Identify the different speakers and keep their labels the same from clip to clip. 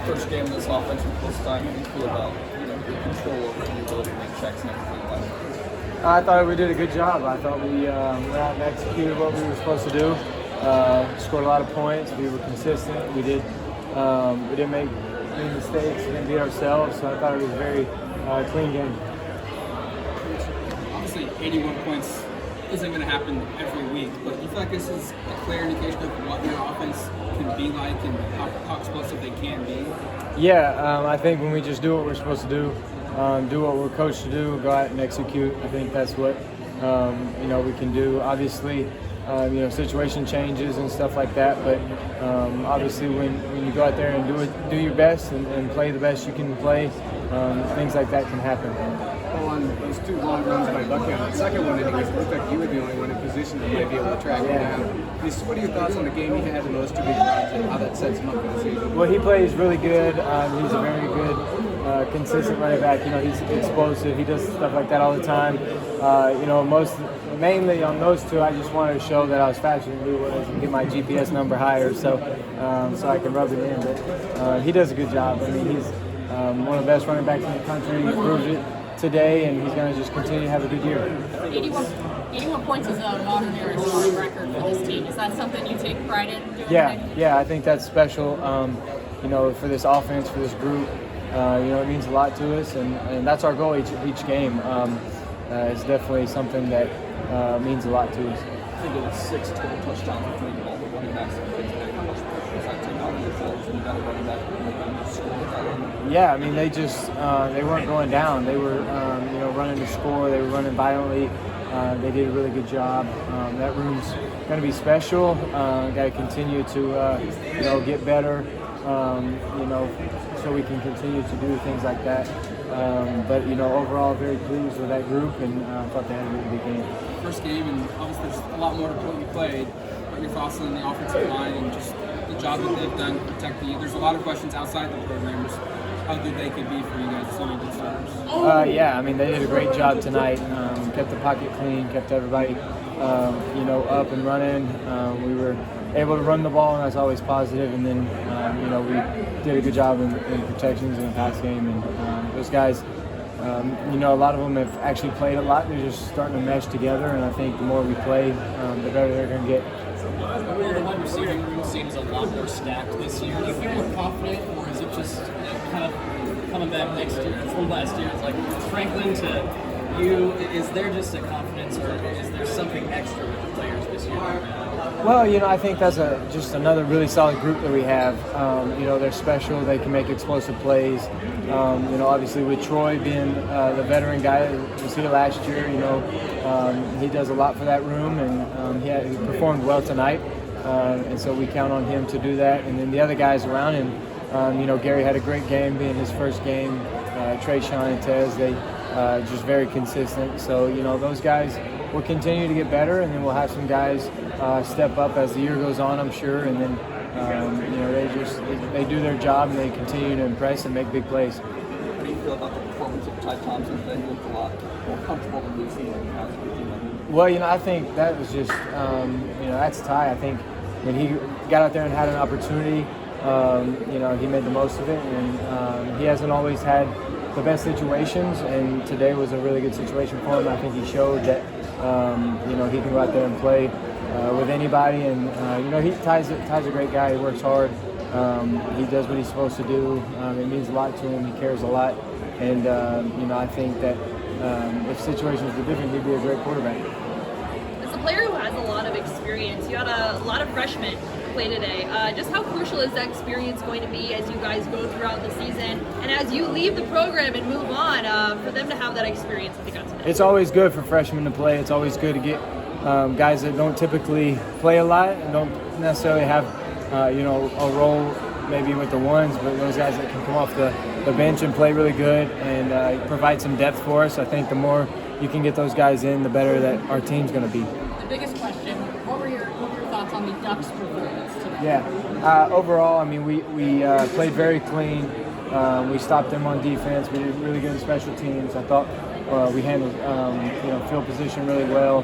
Speaker 1: first game of this offense for the first time. How do you feel about your control over your ability to make checks and everything like that?
Speaker 2: I thought we did a good job. I thought we went out and executed what we were supposed to do. Scored a lot of points. We were consistent. We didn't make any mistakes. We didn't beat ourselves. So I thought it was a very clean game.
Speaker 3: Obviously, 81 points isn't going to happen every week, but do you feel like this is a clear indication of what your offense can be like and how explosive they can be?
Speaker 2: Yeah, I think when we just do what we're supposed to do what we're coached to do, go out and execute, I think that's what we can do. Obviously, situation changes and stuff like that, but obviously when you go out there and do your best and play the best you can play, things like that can happen.
Speaker 4: On those two long runs by Buckhead, the second one, anyways, it looked like you were the only one in position that might be able to track him down. What are your thoughts on the game he had in those two big runs and how that sets him up for the season?
Speaker 2: Well, he plays really good. He's a very good, consistent running back. He's explosive. He does stuff like that all the time. Mainly on those two, I just wanted to show that I was faster than he was and get my GPS number higher, so I can rub it in. But he does a good job. I mean, he's one of the best running backs in the country. He proved it today, and he's going to just continue to have a good year.
Speaker 5: 81 points is a modern era scoring record for this team. Is that something you take pride in doing?
Speaker 2: Yeah, I think that's special. For this offense, for this group, it means a lot to us, and that's our goal each game. It's definitely something that means a lot to us.
Speaker 1: I think it was 6 total touchdowns between all the running backs in today. How much pressure is that taking on your shoulders when you got a running back to score with that run?
Speaker 2: Yeah, I mean, they weren't going down. They were running to score. They were running violently. They did a really good job. That room's going to be special. Got to continue to get better. So we can continue to do things like that. But overall, very pleased with that group, and thought they had a really good game.
Speaker 3: First game, and obviously there's a lot more to what you played. What your thoughts on the offensive line and just the job that they've done protecting you? There's a lot of questions outside the program, just how good they could be for you guys, some of the starters.
Speaker 2: Yeah, I mean, they did a great job tonight. Kept the pocket clean, kept everybody, up and running. We were able to run the ball, and that's always positive. And then, we did a good job in protections in the pass game. And those guys, a lot of them have actually played a lot. They're just starting to mesh together, and I think the more we play, the better they're going to get.
Speaker 6: The wide receiving room seems a lot more stacked this year. Do you feel more confident, or is it just kind of coming back next year from last year? It's like Franklin to you. Is there just a confidence, or is there something extra with the players this year?
Speaker 2: Well, I think that's just another really solid group that we have. They're special. They can make explosive plays. Obviously with Troy being the veteran guy that was here last year, he does a lot for that room, and he performed well tonight. And so we count on him to do that. And then the other guys around him, Gary had a great game being his first game. Trayshawn and Tez, they just very consistent. So, those guys will continue to get better, and then we'll have some guys step up as the year goes on, I'm sure. And then, they do their job, and they continue to impress and make big plays.
Speaker 1: How do you feel about the performance of Ty Thompson today? He looked a lot more comfortable than we've seen in the past week.
Speaker 2: Well, I think that was just, that's Ty. I think when he got out there and had an opportunity, he made the most of it, and he hasn't always had the best situations, and today was a really good situation for him. I think he showed that, he can go out there and play with anybody, and, Ty's a great guy. He works hard. He does what he's supposed to do. It means a lot to him. He cares a lot, and, I think that if situations were different, he'd be a great quarterback.
Speaker 5: As a player who has a lot of experience, you had a lot of freshmen play today. Just how crucial is that experience going to be as you guys go throughout the season and as you leave the program and move on, for them to have that experience that they got today?
Speaker 2: It's always good for freshmen to play. It's always good to get guys that don't typically play a lot and don't necessarily have a role maybe with the ones, but those guys that can come off the bench and play really good and provide some depth for us. I think the more you can get those guys in, the better that our team's going to be.
Speaker 6: The biggest question, what were your thoughts on the Ducks' performance today?
Speaker 2: Yeah, overall, I mean, we played very clean. We stopped them on defense. We did really good in special teams. I thought we handled field position really well.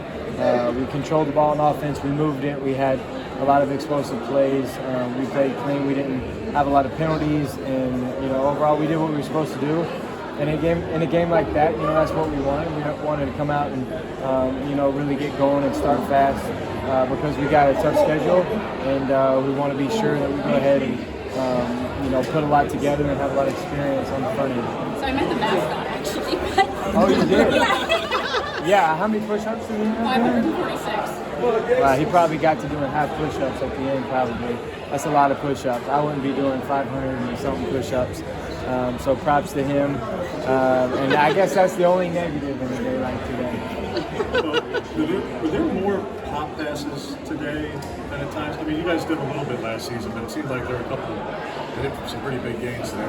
Speaker 2: We controlled the ball on offense. We moved it. We had a lot of explosive plays. We played clean. We didn't have a lot of penalties, and overall we did what we were supposed to do. And in a game like that, that's what we wanted. We wanted to come out and really get going and start fast because we got a tough schedule, and we want to be sure that we go ahead and put a lot together and have a lot of experience on the front end.
Speaker 7: So I met the mascot actually.
Speaker 2: Oh, you did?
Speaker 7: Yeah.
Speaker 2: Yeah. How many push-ups did he have?
Speaker 7: 546.
Speaker 2: He probably got to doing half push-ups at the end, probably. That's a lot of push-ups. I wouldn't be doing 500 and something push-ups. So props to him. And I guess that's the only negative in a day like today.
Speaker 8: Were there more pop passes today than at times? I mean, you guys did a little bit last season, but it seemed like there were a couple that hit some pretty big gains today.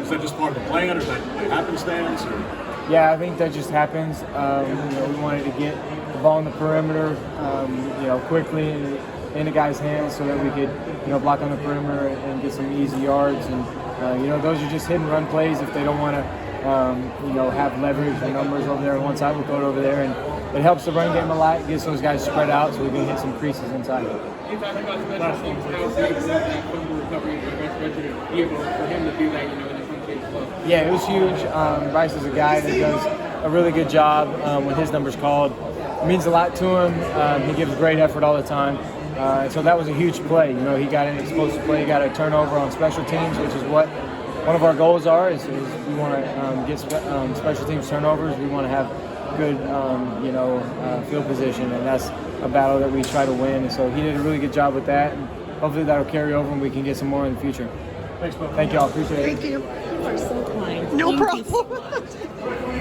Speaker 8: Is that just part of the plan, or is that happenstance? Or?
Speaker 2: Yeah, I think that just happens. We wanted to get the ball on the perimeter, quickly in the guy's hands so that we could, block on the perimeter and get some easy yards. And those are just hit and run plays. If they don't want to, have leverage or numbers over there on one side, we'll throw it over there, and it helps the run game a lot. Gets those guys spread out so we can hit some creases inside.
Speaker 4: You talked about special teams. How big is that fumble recovery and be able for him to do that? In this one case, close.
Speaker 2: Yeah, it was huge. Bryce is a guy that does a really good job when his number's called. It means a lot to him. He gives great effort all the time. So that was a huge play. He got an explosive play. He got a turnover on special teams, which is what one of our goals are. Is we want to get special teams turnovers. We want to have good, field position, and that's a battle that we try to win. And so he did a really good job with that. And hopefully that'll carry over, and we can get some more in the future.
Speaker 8: Thanks, Bob.
Speaker 2: Thank y'all. Appreciate it.
Speaker 9: Thank you.
Speaker 7: You are so kind.
Speaker 9: No
Speaker 7: Thank you
Speaker 9: problem.